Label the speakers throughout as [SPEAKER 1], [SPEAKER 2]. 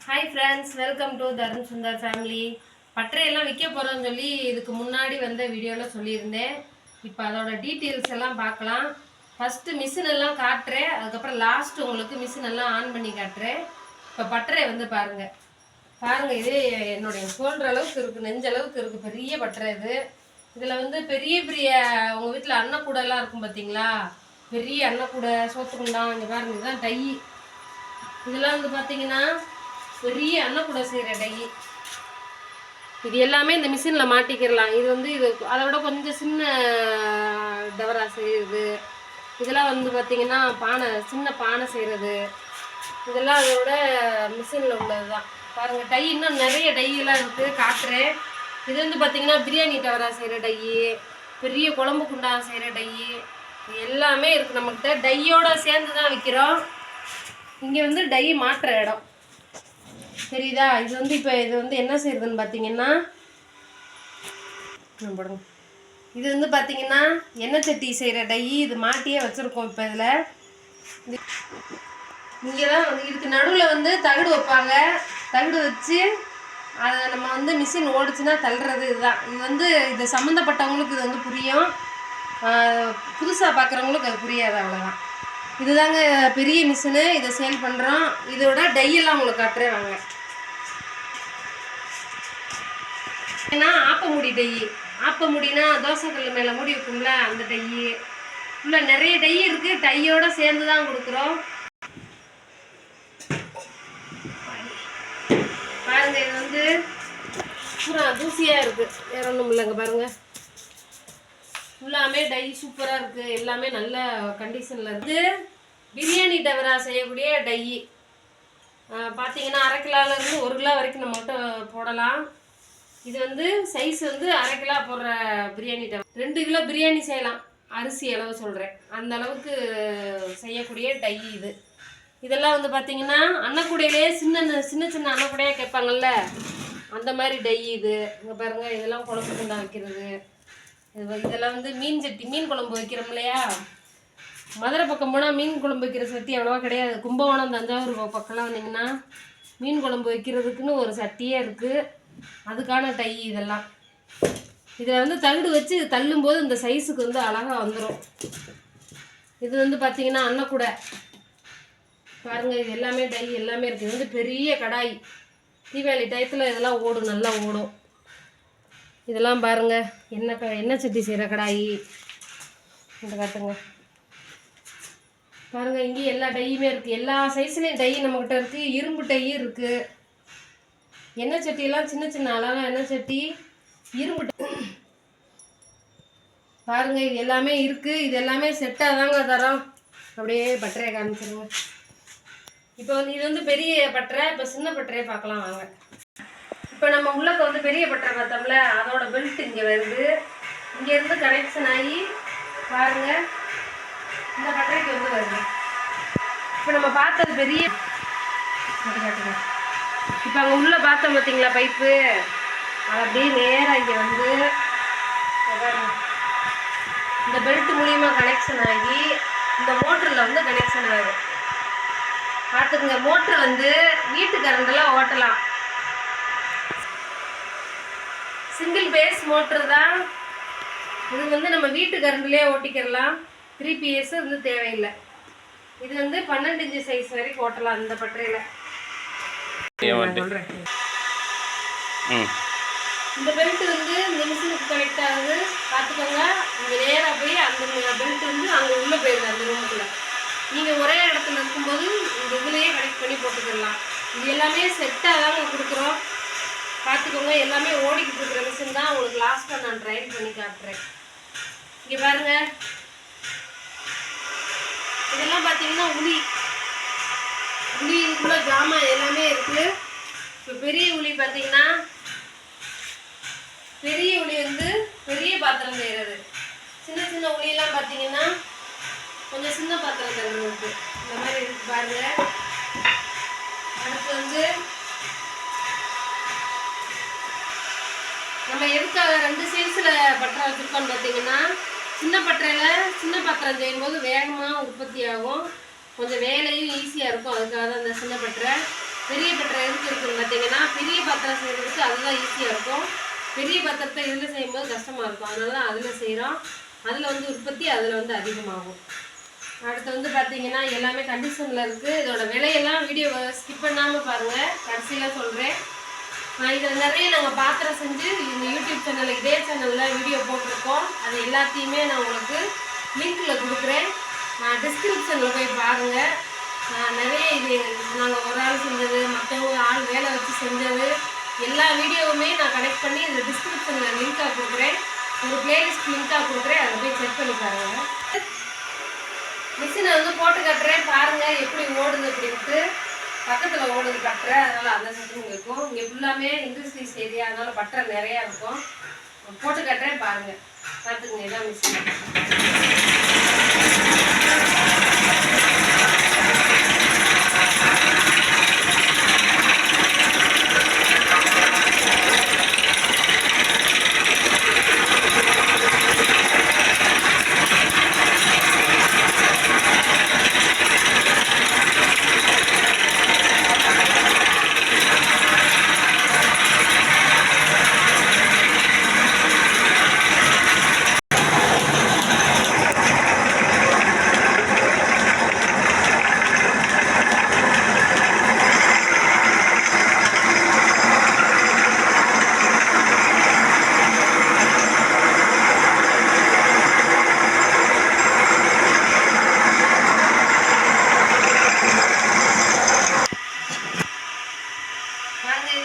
[SPEAKER 1] Hi friends, welcome to Tarun Sundar family. பட்டறையெல்லாம் விற்க போகிறோன்னு சொல்லி இதுக்கு முன்னாடி வந்த வீடியோவில் சொல்லியிருந்தேன். இப்போ அதோட டீட்டெயில்ஸ் எல்லாம் பார்க்கலாம். ஃபஸ்ட்டு மிஷின் எல்லாம் காட்டுறேன், அதுக்கப்புறம் லாஸ்ட்டு உங்களுக்கு மிஷின் எல்லாம் ஆன் பண்ணி காட்டுறேன். இப்போ பட்டறை வந்து பாருங்கள் இது என்னுடைய ஷோல்டர் அளவுக்கு இருக்குது, நெஞ்சளவுக்கு இருக்குது, பெரிய பட்டறை இது. இதில் வந்து பெரிய பெரிய உங்கள் வீட்டில் அன்னக்கூடெல்லாம் இருக்கும் பார்த்தீங்களா, பெரிய அன்னக்கூடை, சோத்துக்குண்டான், இங்கே பாருங்கள் இதுதான் டை. இதெல்லாம் வந்து பார்த்தீங்கன்னா பெரிய அன்னக்கூடை செய்கிற டை. இது எல்லாமே இந்த மிஷினில் மாட்டிக்கிடலாம். இது வந்து இது அதை விட கொஞ்சம் சின்ன டவரா செய்கிறது. இதெல்லாம் வந்து பார்த்திங்கன்னா சின்ன பானை செய்கிறது. இதெல்லாம் அதோட மிஷினில் உள்ளது தான். பாருங்கள் டை இன்னும் நிறைய டையெல்லாம் இருக்குது, காட்டுறேன். இது வந்து பார்த்திங்கன்னா பிரியாணி டவரா செய்கிற டை, பெரிய குழம்பு குண்டா செய்கிற டை, எல்லாமே இருக்குது நம்மக்கிட்ட. டையோடு சேர்ந்து தான் விற்கிறோம். இங்கே வந்து டை மாற்றுற இடம் தெரியுதா. இது வந்து இப்போ இது வந்து என்ன செய்யுதுன்னு பார்த்தீங்கன்னா, போடுங்க. இது வந்து பார்த்தீங்கன்னா எண்ணெய் சட்டி செய்கிற டை. இது மாட்டியே வச்சுருக்கோம். இப்போ இதில் இங்கே தான் வந்து இதுக்கு நடுவில் வந்து தகடு வைப்பாங்க. தகடு வச்சு அதை நம்ம வந்து மிஷின் ஓடிச்சுன்னா தள்ளுறது. இதுதான். இது வந்து இது சம்மந்தப்பட்டவங்களுக்கு இது வந்து புரியும், புதுசாக பார்க்குறவங்களுக்கு அது புரியாது, அவ்வளோதான். இதுதாங்க பெரிய மிஷினு. இதை சேல் பண்ணுறோம். இதோட டையெல்லாம் உங்களுக்கு காட்டுறேன் வாங்க. ஏன்னா ஆப்பமுடி டை, ஆப்பமுடினா தோசைக்கல் மேலே மூடி வைக்கும்ல, அந்த டை. இல்லை நிறைய டை இருக்குது, டையோடு சேர்ந்து தான் கொடுக்குறோம். பாருங்கள் இது வந்து பூரா தூசியாக இருக்குது, வேற ஒன்றும் இல்லைங்க. பாருங்கள் ஃபுல்லாமே டை சூப்பராக இருக்குது, எல்லாமே நல்ல கண்டிஷனில் இருக்குது. பிரியாணி டவரா செய்யக்கூடிய டை பார்த்தீங்கன்னா 1/2 கிலோலேருந்து 1 கிலோ வரைக்கும் நம்ம மட்டும் போடலாம். இது வந்து சைஸ் வந்து 1/2 கிலோ போடுற பிரியாணி டவர். 2 கிலோ பிரியாணி செய்யலாம், அரிசி அளவு சொல்கிறேன், அந்த அளவுக்கு செய்யக்கூடிய டை இது. இதெல்லாம் வந்து பார்த்திங்கன்னா அன்னக்கூடையிலே சின்ன சின்ன அன்னக்கூடையாக கேட்பாங்கல்ல, அந்த மாதிரி டை இது. இங்கே பாருங்கள் இதெல்லாம் குழம்பு குண்டா வைக்கிறது. இதெல்லாம் வந்து மீன் சட்டி, மீன் குழம்பு வைக்கிறோம் இல்லையா. மதுரை பக்கம் போனால் மீன் குழம்பு வைக்கிற சட்டி அவ்வளோவா கிடையாது. கும்பகோணம், தஞ்சாவூர் பக்கம்லாம் வந்தீங்கன்னா மீன் குழம்பு வைக்கிறதுக்குன்னு ஒரு சட்டியே இருக்குது, அதுக்கான டை இதெல்லாம். இதில் வந்து தகுடு வச்சு தள்ளும்போது இந்த சைஸுக்கு வந்து அழகாக வந்துடும். இது வந்து பார்த்திங்கன்னா அன்னக்கூடை. பாருங்கள் இது எல்லாமே டை எல்லாமே இருக்குது. இது வந்து பெரிய கடாய், தீபாவளி டயத்தில் இதெல்லாம் ஓடும், நல்லா ஓடும். இதெல்லாம் பாருங்கள் எண்ணெய் சட்டி செய்கிற கடாய். இந்த காட்டுங்க பாருங்கள், இங்கேயும் எல்லா டையுமே இருக்குது, எல்லா சைஸ்லேயும் டை நம்மக்கிட்ட இருக்குது. இரும்பு டை இருக்குது. எண்ணெய் சட்டியெல்லாம் சின்ன அழகாக எண்ணெய் சட்டி, இரும்பு டை. பாருங்கள் இது எல்லாமே இருக்குது. இது எல்லாமே செட்டாக தாங்க தரோம். அப்படியே பட்டறையை காமிச்சிருங்க. இப்போ வந்து இது வந்து பெரிய பட்டறை. இப்போ சின்ன பட்டறையை பார்க்கலாம் வாங்க. இப்போ நம்ம உள்ளக்க வந்து பெரிய பட்டறை பார்த்தோம்ல, அதோட பெல்ட் இங்கே வருது. இங்கேருந்து கனெக்ஷன் ஆகி பாருங்கள் இந்த பட்டறைக்கு வந்து வருது. இப்போ நம்ம பார்த்தது பெரிய காட்டுங்க. இப்போ அங்கே உள்ளே பார்த்தோம் பார்த்தீங்களா பைப்பு, அது அப்படியே நேராக இங்கே வந்து இந்த பெல்ட் மூலிமா கனெக்ஷன் ஆகி இந்த மோட்டரில் வந்து கனெக்ஷன் ஆகுது. பார்த்துக்குங்க, மோட்ரு வந்து வீட்டு கரண்டெல்லாம் ஓட்டலாம். சிங்கிள் பேஸ் மோட்ரு தான் இது. வந்து நம்ம வீட்டு கரண்ட்லேயே ஓட்டிக்கிறலாம். 3 PS வந்து தேவையில்லை. இது வந்து 12 இன்ச்சு சைஸ் வரைக்கும் ஓட்டலாம் இந்த பட்டறையில். இந்த பெல்ட் வந்து இந்த மிஷினுக்கு கனெக்ட் ஆகுது. பார்த்துக்கோங்க, இங்கே நேராக போய் அந்த பெல்ட் வந்து அங்கே உள்ளே போயிடுது அந்த ரூமுக்குள்ளே. நீங்கள் ஒரே இடத்துல இருக்கும்போது இந்த இதுலேயே கனெக்ட் பண்ணி போட்டுக்கிடலாம். இது எல்லாமே செட்டாக தாங்க கொடுக்குறோம். பார்த்துக்கோங்க, எல்லாமே ஓடிக்கிட்டு இருக்கிற மிஷின் தான். உங்களுக்கு லாஸ்ட்டாக நான் ட்ரையல் பண்ணி காட்டுறேன். இங்கே பாருங்கள், இதெல்லாம் பார்த்தீங்கன்னா உளி இதுக்குள்ள ஜாமான் எல்லாமே இருக்குது. இப்போ பெரிய உளி பார்த்தீங்கன்னா, பெரிய உளி வந்து பெரிய பாத்திரம் செய்கிறது. சின்ன உளியெல்லாம் பார்த்தீங்கன்னா கொஞ்சம் சின்ன பாத்திரம் தருவது. இந்த மாதிரி இருக்குது பாருங்கள். அடுத்து வந்து நம்ம எதுக்காக 2 சைஸில் பட்டறை வச்சுருக்கோன்னு பார்த்தீங்கன்னா, சின்ன பட்டறையில் சின்ன பாத்திரம் செய்யும்போது வேகமாக உற்பத்தி ஆகும், கொஞ்சம் வேலையும் ஈஸியாக இருக்கும். அதுக்காக தான் இந்த சின்ன பட்டறை. பெரிய பட்டறை எதுக்கு பார்த்தீங்கன்னா பெரிய பாத்திரம் செய்கிறதுக்கு அதுதான் ஈஸியாக இருக்கும். பெரிய பாத்திரத்தை இதில் செய்யும்போது கஷ்டமாக இருக்கும். அதனால தான் அதில் செய்கிறோம். அதில் வந்து உற்பத்தி அதில் வந்து அதிகமாகும். அடுத்து வந்து பார்த்தீங்கன்னா எல்லாமே கண்டிஷனில் இருக்குது. இதோட விலையெல்லாம் வீடியோவை ஸ்கிப் பண்ணாமல் பாருங்கள், கடைசியில் சொல்கிறேன். இதில் நிறைய நாங்கள் பாத்திரம் செஞ்சு இந்த யூடியூப் சேனலில் இதே சேனலில் வீடியோ போட்டிருக்கோம். அது எல்லாத்தையுமே நான் உங்களுக்கு லிங்க்கில் கொடுக்குறேன். டிஸ்கிரிப்ஷனில் போய் பாருங்கள். நிறைய இது நாங்கள் ஒரு ஆள் செஞ்சது, மற்றவங்க ஆள் வேலை வச்சு செஞ்சது எல்லா வீடியோவுமே நான் கனெக்ட் பண்ணி இந்த டிஸ்கிரிப்ஷனில் லிங்காக கொடுக்குறேன். ஒரு பிளேலிஸ்ட் லிங்காக கொடுக்குறேன், அதை போய் செக் பண்ணி பாருங்கள். மிஷினை வந்து போட்டு கட்டுறேன் பாருங்கள் எப்படி ஓடுது அப்படின்ட்டு. பக்கத்தில் ஓடுது கட்டுறேன், அதனால் அந்த சட்டம் இருக்கும். இங்கே ஃபுல்லாமே இண்டஸ்ட்ரீஸ் ஏரியா, அதனால் பட்டரை நிறையா இருக்கும். போட்டு கட்டுறேன் பாருங்கள், பார்த்துக்குங்க. இதான் மிஷின்.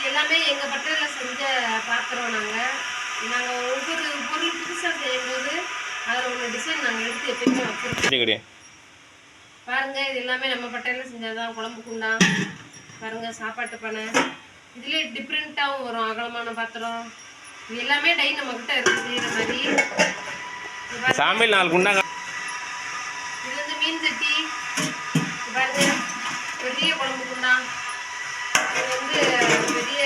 [SPEAKER 1] எல்லாமே எங்கள் பட்டறையில் செஞ்ச பாத்திரம். நாங்கள் ஒவ்வொரு பொருள் புதுசாக செய்யும்போது அதில் ஒரு டிசைன் நாங்கள் எடுத்து எப்பயுமே வச்சுருக்கோம். பாருங்கள், இது எல்லாமே நம்ம பட்டறையில் செஞ்சதான். குழம்பு குண்டா பாருங்கள், சாப்பாட்டு பானை. இதுலேயே டிஃப்ரெண்ட்டாகவும் வரும், அகலமான பாத்திரம். இது எல்லாமே டை நம்மக்கிட்ட இருக்கு செய்கிற மாதிரி. இது வந்து மீன் சட்டி பாருங்கள், பெரிய குழம்பு குண்டா. இது வந்து பெரிய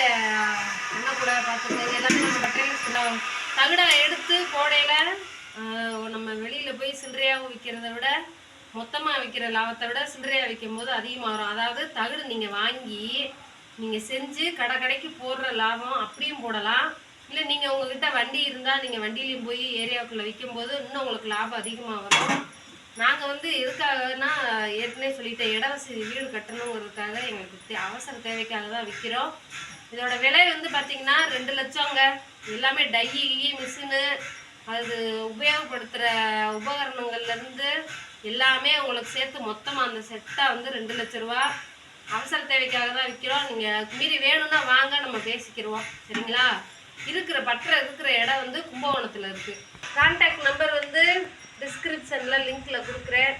[SPEAKER 1] எண்ணெய் கூட பார்த்துருக்கேன். எல்லாமே நம்ம பட்டறையில் சொல்லுவோம். தகுடை எடுத்து கோடையில் நம்ம வெளியில் போய் சில்லறையாக விற்கிறத விட, மொத்தமாக விற்கிற லாபத்தை விட சில்லறையாக விற்கும் போது அதிகமாக வரும். அதாவது தகுடு நீங்கள் வாங்கி நீங்கள் செஞ்சு கடைக்கு போடுற லாபம் அப்படியும் போடலாம். இல்லை நீங்கள் உங்கள்கிட்ட வண்டி இருந்தால் நீங்கள் வண்டியிலையும் போய் ஏரியாவுக்குள்ளே விற்கும்போது இன்னும் உங்களுக்கு லாபம் அதிகமாக வரும். நாங்கள் வந்து எதுக்காகனா, ஏற்கனவே சொல்லிட்டேன், இட வசதி வீடு கட்டணுங்கிறதுக்காக எங்களுக்கு அவசர தேவைக்காக தான் விற்கிறோம். இதோட விலை வந்து பார்த்திங்கன்னா 2 லட்சங்க. எல்லாமே டையி மிஷினு, அது உபயோகப்படுத்துகிற உபகரணங்கள்லேருந்து எல்லாமே உங்களுக்கு சேர்த்து மொத்தமாக அந்த செட்டாக வந்து 2 லட்ச ரூபா. அவசர தேவைக்காக தான் விற்கிறோம். நீங்கள் மீறி வேணும்னா வாங்க, நம்ம பேசிக்கிடுவோம், சரிங்களா? பட்டறை இருக்கிற இடம் வந்து கும்பகோணத்தில் இருக்குது. கான்டாக்ட் நம்பர் வந்து டிஸ்கிரிப்ஷனில் லிங்க்கில் கொடுக்குறேன்.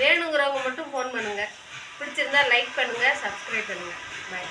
[SPEAKER 1] வேணுங்கிறவங்க மட்டும் ஃபோன் பண்ணுங்கள். பிடிச்சிருந்தா லைக் பண்ணுங்கள், சப்ஸ்கிரைப் பண்ணுங்கள். பாய்.